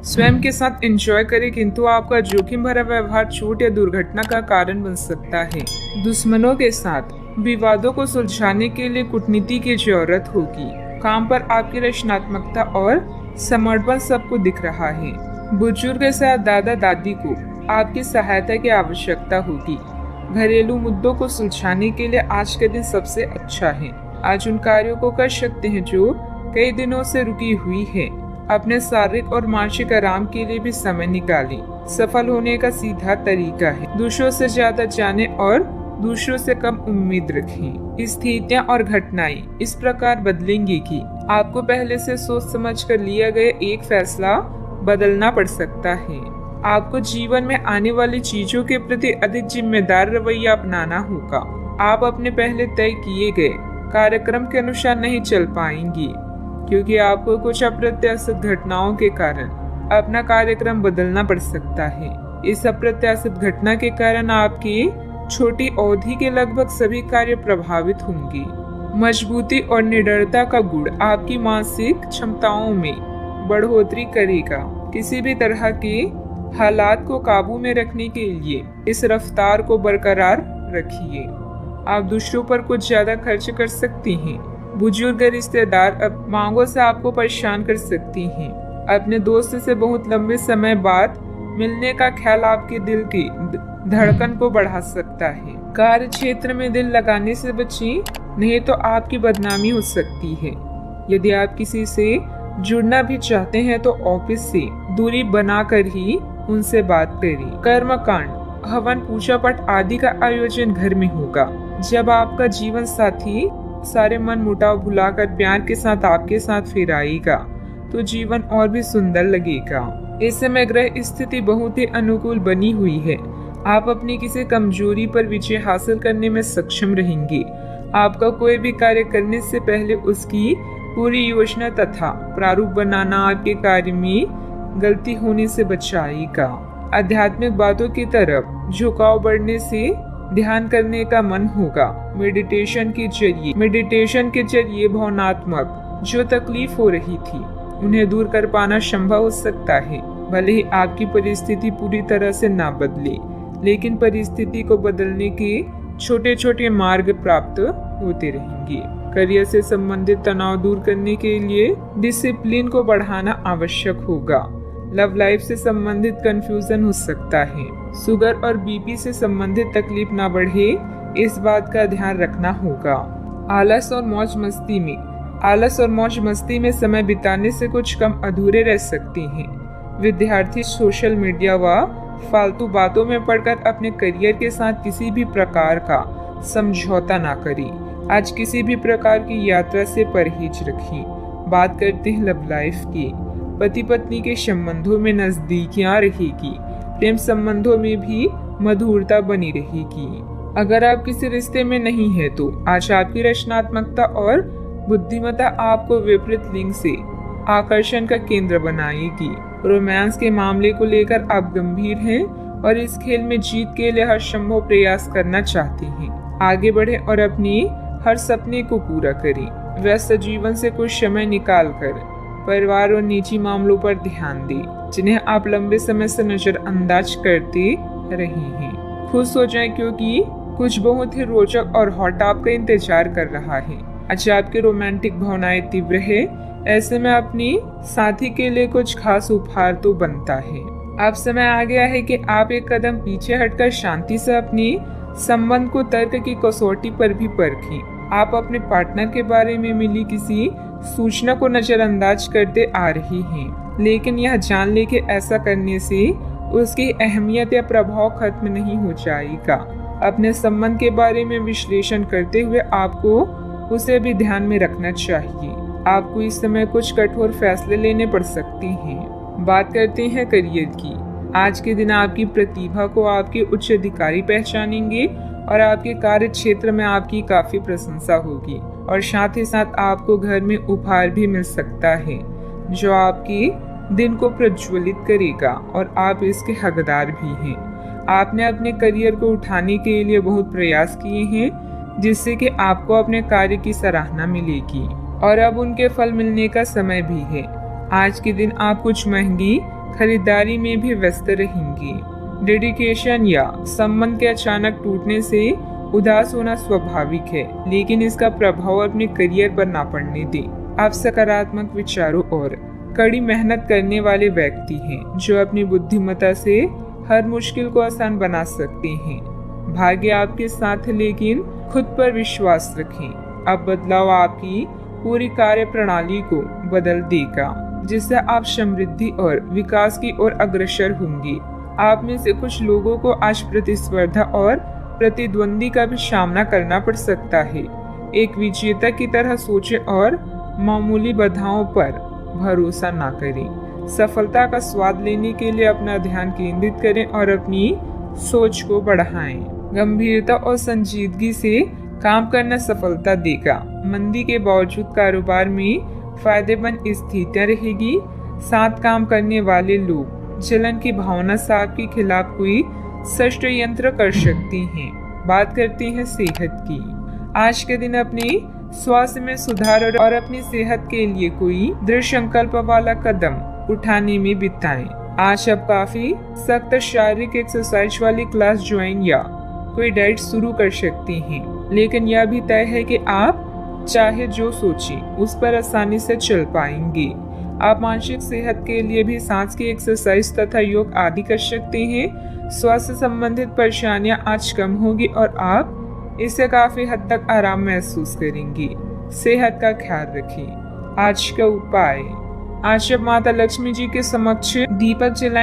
स्वयं के साथ एंजॉय करें, किंतु आपका जोखिम भरा व्यवहार चोट या दुर्घटना का कारण बन सकता है। दुश्मनों के साथ विवादों को सुलझाने के लिए कूटनीति की जरूरत होगी। काम पर आपकी रचनात्मकता और समर्पण सबको दिख रहा है। बुजुर्ग के साथ दादा दादी को आपकी सहायता की आवश्यकता होगी। घरेलू मुद्दों को सुलझाने के लिए आज का दिन सबसे अच्छा है। आज उन कार्यों को कर सकते हैं जो कई दिनों से रुकी हुई है। अपने शारीरिक और मानसिक आराम के लिए भी समय निकालें। सफल होने का सीधा तरीका है दूसरों से ज्यादा जाने और दूसरों से कम उम्मीद रखें। स्थितियां और घटनाएं इस प्रकार बदलेंगी कि आपको पहले से सोच समझ कर लिया गया एक फैसला बदलना पड़ सकता है। आपको जीवन में आने वाली चीजों के प्रति अधिक जिम्मेदार रवैया अपनाना होगा। आप अपने पहले तय किए गए कार्यक्रम के अनुसार नहीं चल पाएंगी, क्योंकि आपको कुछ अप्रत्याशित घटनाओं के कारण अपना कार्यक्रम बदलना पड़ सकता है। इस अप्रत्याशित घटना के कारण आपकी छोटी अवधि के लगभग सभी कार्य प्रभावित होंगे। मजबूती और निडरता का गुण आपकी मानसिक क्षमताओं में बढ़ोतरी करेगा। किसी भी तरह के हालात को काबू में रखने के लिए इस रफ्तार को बरकरार रखिए। आप दूसरों पर कुछ ज्यादा खर्च कर सकती हैं। बुजुर्ग रिश्तेदार अब मांगों से आपको परेशान कर सकती हैं। अपने दोस्त से बहुत लंबे समय बाद मिलने का ख्याल आपके दिल की धड़कन को बढ़ा सकता है। कार्य क्षेत्र में दिल लगाने से बचें, नहीं तो आपकी बदनामी हो सकती है। यदि आप किसी से जुड़ना भी चाहते हैं तो ऑफिस से दूरी बनाकर ही उनसे बात करें। कर्मकांड, हवन, पूजा पाठ आदि का आयोजन घर में होगा। जब आपका जीवन साथी सारे मन मुटाव भुलाकर प्यार के साथ आपके साथ फिर आएगा तो जीवन और भी सुंदर लगेगा। इस समय ग्रह स्थिति बहुत ही अनुकूल बनी हुई है। आप अपनी किसी कमजोरी पर विजय हासिल करने में सक्षम रहेंगे। आपका कोई भी कार्य करने से पहले उसकी पूरी योजना तथा प्रारूप बनाना आपके कार्य में गलती होने से बचाएगा। आध्यात्मिक बातों की तरफ झुकाव बढ़ने से ध्यान करने का मन होगा। मेडिटेशन के जरिए भावनात्मक जो तकलीफ हो रही थी उन्हें दूर कर पाना संभव हो सकता है। भले ही आपकी परिस्थिति पूरी तरह से ना बदले, लेकिन परिस्थिति को बदलने के छोटे छोटे मार्ग प्राप्त होते रहेंगे। करियर से संबंधित तनाव दूर करने के लिए डिसिप्लिन को बढ़ाना आवश्यक होगा। लव लाइफ से संबंधित कंफ्यूजन हो सकता है। शुगर और बीपी से संबंधित तकलीफ ना बढ़े, इस बात का ध्यान रखना होगा। आलस और मौज मस्ती में समय बिताने से कुछ कम अधूरे रह सकते हैं। विद्यार्थी सोशल मीडिया व फालतू बातों में पड़कर अपने करियर के साथ किसी भी प्रकार का समझौता ना करें। आज किसी भी प्रकार की यात्रा से परहेज रखें। बात करते हैं लव लाइफ की। पति पत्नी के संबंधों में नजदीकियां रहेगी। प्रेम संबंधों में भी मधुरता बनी रहेगी। अगर आप किसी रिश्ते में नहीं है तो आज आपकी रचनात्मकता और बुद्धिमत्ता आपको विपरीत लिंग से आकर्षण का केंद्र बनाएगी। रोमांस के मामले को लेकर आप गंभीर हैं और इस खेल में जीत के लिए हर संभव प्रयास करना चाहते हैं। आगे बढ़े और अपनी हर सपने को पूरा करें। व्यस्त जीवन से कुछ समय निकालकर परिवार और निजी मामलों पर ध्यान दें, जिन्हें आप लंबे समय से नजरअंदाज करते रहे हैं। खुश हो जाएं, क्योंकि कुछ बहुत ही रोचक और हॉट आपका इंतजार कर रहा है। अच्छा, आपकी रोमांटिक भावनाएं तीव्र है, ऐसे में अपनी साथी के लिए कुछ खास उपहार तो बनता है। अब समय आ गया है कि आप एक कदम पीछे हटकर शांति से अपने संबंध को तर्क की कसौटी पर भी परखें। आप अपने पार्टनर के बारे में मिली किसी सूचना को नजरअंदाज करते आ रही हैं, लेकिन यह जान ले कि ऐसा करने से उसकी अहमियत या प्रभाव खत्म नहीं हो जाएगा। अपने संबंध के बारे में विश्लेषण करते हुए आपको उसे भी ध्यान में रखना चाहिए। आपको इस समय कुछ कठोर फैसले लेने पड़ सकते हैं। बात करते हैं करियर की। आज के दिन आपकी प्रतिभा को आपके उच्च अधिकारी पहचानेंगे और आपके कार्य क्षेत्र में आपकी काफी प्रशंसा होगी, और साथ ही साथ आपको घर में उपहार भी मिल सकता है जो आपके दिन को प्रज्वलित करेगा और आप इसके हकदार भी हैं। आपने अपने करियर को उठाने के लिए बहुत प्रयास किए हैं, जिससे कि आपको अपने कार्य की सराहना मिलेगी और अब उनके फल मिलने का समय भी है। आज के दिन आप कुछ महंगी खरीदारी में भी व्यस्त रहेंगी। डेडिकेशन या संबंध के अचानक टूटने से उदास होना स्वाभाविक है, लेकिन इसका प्रभाव अपने करियर पर ना पड़ने दें। आप सकारात्मक विचारों और कड़ी मेहनत करने वाले व्यक्ति हैं, जो अपनी बुद्धिमत्ता से हर मुश्किल को आसान बना सकते हैं। भाग्य आपके साथ है, लेकिन खुद पर विश्वास रखें। अब बदलाव आपकी पूरी कार्य प्रणाली को बदल देगा, जिससे आप समृद्धि और विकास की ओर अग्रसर होंगे। आप में से कुछ लोगों को आज प्रतिस्पर्धा और प्रतिद्वंदी का भी सामना करना पड़ सकता है। एक विजेता की तरह सोचें और मामूली बाधाओं पर भरोसा ना करें। सफलता का स्वाद लेने के लिए अपना ध्यान केंद्रित करें और अपनी सोच को बढ़ाएं। गंभीरता और संजीदगी से काम करना सफलता देगा। मंदी के बावजूद कारोबार में फायदेमंद स्थितियां रहेगी। साथ काम करने वाले लोग जलन की भावना से आपके खिलाफ कोई षड्यंत्र कर सकते हैं। बात करते हैं सेहत की। आज के दिन अपने स्वास्थ्य में सुधार और अपनी सेहत के लिए कोई दृढ़ संकल्प वाला कदम उठाने में बिताएं। आज आप काफी सख्त शारीरिक एक्सरसाइज वाली क्लास ज्वाइन या कोई डाइट शुरू कर सकते हैं, लेकिन यह भी तय है कि आप चाहे जो सोचें उस पर आसानी से चल पाएंगे। आप मानसिक सेहत के लिए भी सांस की एक्सरसाइज तथा योग आदि कर सकते हैं। स्वास्थ्य संबंधित परेशानियां आज कम होगी और आप इससे काफी हद तक आराम महसूस करेंगे। सेहत का ख्याल रखें। आज का उपाय, आज जब माता लक्ष्मी जी के समक्ष दीपक जलाएं